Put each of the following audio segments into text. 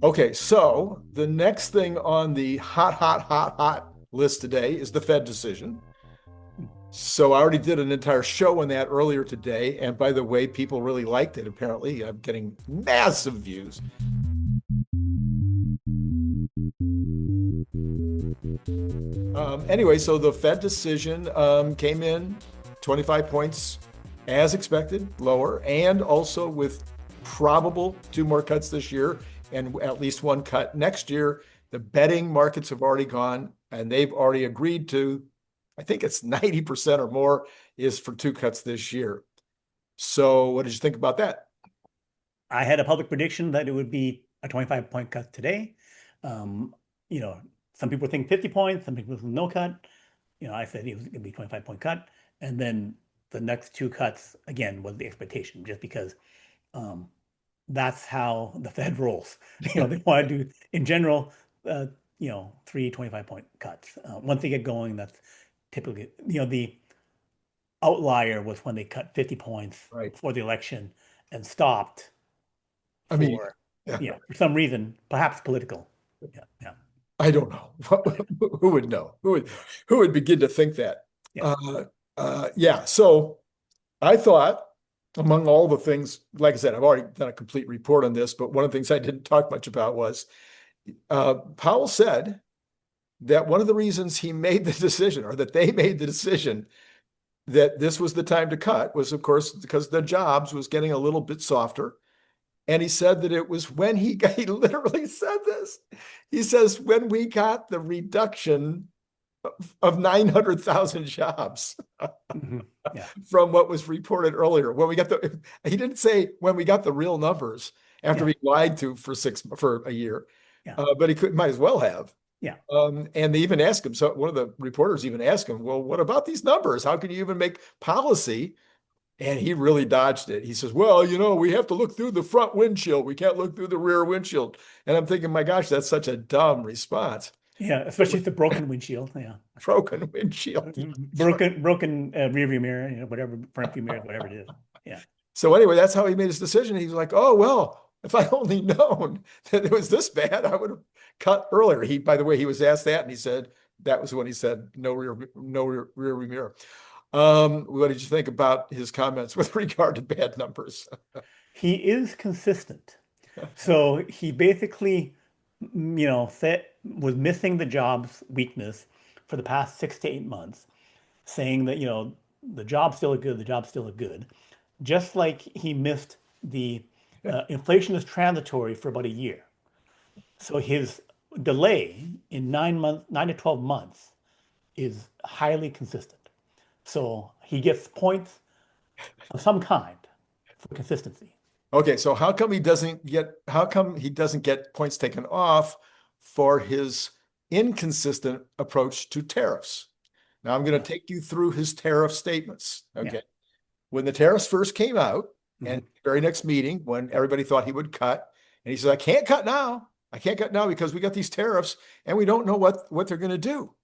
Okay, so the next thing on the hot list today is the Fed decision. So I already did an entire show on that earlier today. And by the way, people really liked it, apparently. I'm getting massive views. Anyway, so the Fed decision came in 25 points as expected, lower, and also with probable two more cuts this year and at least one cut next year. The betting markets have already gone and they've already agreed to, I think it's 90% or more is for two cuts this year. So what did you think about that? I had a public prediction that it would be a 25-point cut today. Um, you know, some people think 50 points, some people think no cut. I said it was going to be a 25-point cut. And then the next two cuts, again, was the expectation, just because um, that's how the Fed rolls. They want to do, in general, three 25-point cuts. Once they get going, that's typically, the outlier was when they cut 50 points Right. before the election and stopped I mean, for, yeah, for some reason, perhaps political. Yeah, yeah, I don't know. Who would know? Who would begin to think that? yeah. Yeah. So I thought, among all the things, like I said, I've already done a complete report on this, but one of the things I didn't talk much about was Powell said that one of the reasons he made the decision, or that they made the decision that this was the time to cut, was, of course, because the jobs was getting a little bit softer. And he said that it was when he literally said this. He says, when we got the reduction of 900,000 jobs Yeah, from what was reported earlier. When we got he didn't say when we got the real numbers after yeah, being lied to for a year, yeah, but might as well have. yeah, And they even asked him. So one of the reporters even asked him, "Well, what about these numbers? How can you even make policy?" And he really dodged it. He says, "Well, we have to look through the front windshield. We can't look through the rear windshield." And I'm thinking, my gosh, that's such a dumb response. yeah. Especially if the broken windshield. Yeah, Broken windshield. broken rear view mirror. Whatever, front view mirror, whatever it is. Yeah, So anyway, that's how he made his decision. He was like, "Oh, well, if I only known that it was this bad, I would have cut earlier." By the way, he was asked that, and he said that was when he said no rear view mirror. What did you think about his comments with regard to bad numbers? he is consistent. So he basically, said was missing the jobs weakness for the past 6 to 8 months, saying that, the jobs still look good, the jobs still look good. Just like he missed the inflation is transitory for about a year. So his delay in 9 months, 9 to 12 months is highly consistent. So he gets points of some kind for consistency. Okay, so how come he doesn't get points taken off for his inconsistent approach to tariffs? Now I'm going Yeah, to take you through his tariff statements. yeah. Okay. When the tariffs first came out, and Hmm. very next meeting, when everybody thought he would cut, and he said, "I can't cut now. I can't cut now because we got these tariffs and we don't know what they're going to do."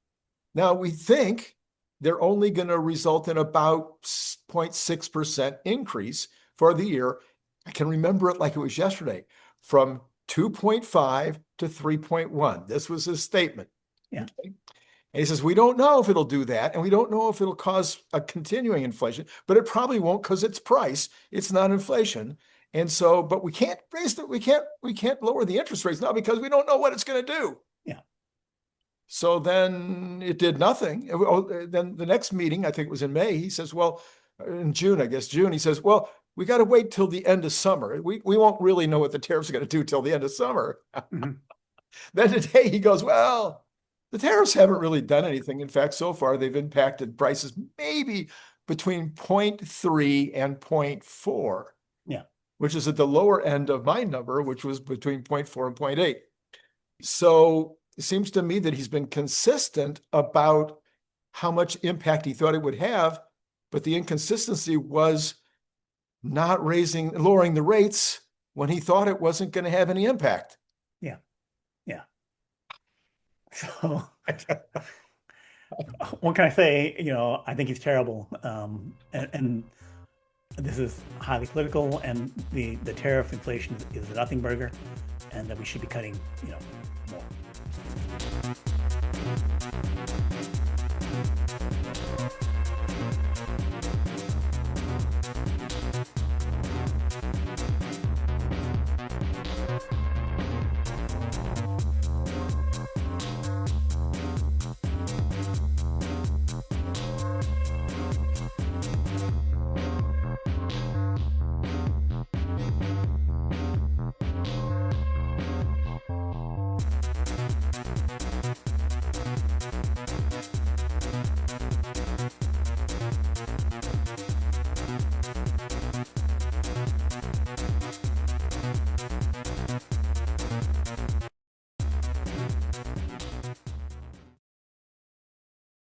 Now we think they're only going to result in about 0.6% increase for the year. I can remember it like it was yesterday, from 2.5 to 3.1. This was his statement. Yeah. Okay. And he says, we don't know if it'll do that, and we don't know if it'll cause a continuing inflation, but it probably won't because it's price. It's not inflation. And so, but we can't raise the, we can't lower the interest rates now because we don't know what it's going to do. Yeah. So then it did nothing. Then the next meeting, I think it was in May, he says, well, in June, I guess June, he says, well, we got to wait till the end of summer. We won't really know what the tariffs are going to do till the end of summer. Hmm. Then today he goes, well, the tariffs haven't really done anything. In fact, so far they've impacted prices maybe between zero point 0.3 and zero point 0.4, Yeah. which is at the lower end of my number, which was between 0.4 and 0.8. So it seems to me that he's been consistent about how much impact he thought it would have, but the inconsistency was not lowering the rates when he thought it wasn't going to have any impact. Yeah. Yeah. So what can I say? I think he's terrible. And this is highly political, and the tariff inflation is a nothing burger, and that we should be cutting,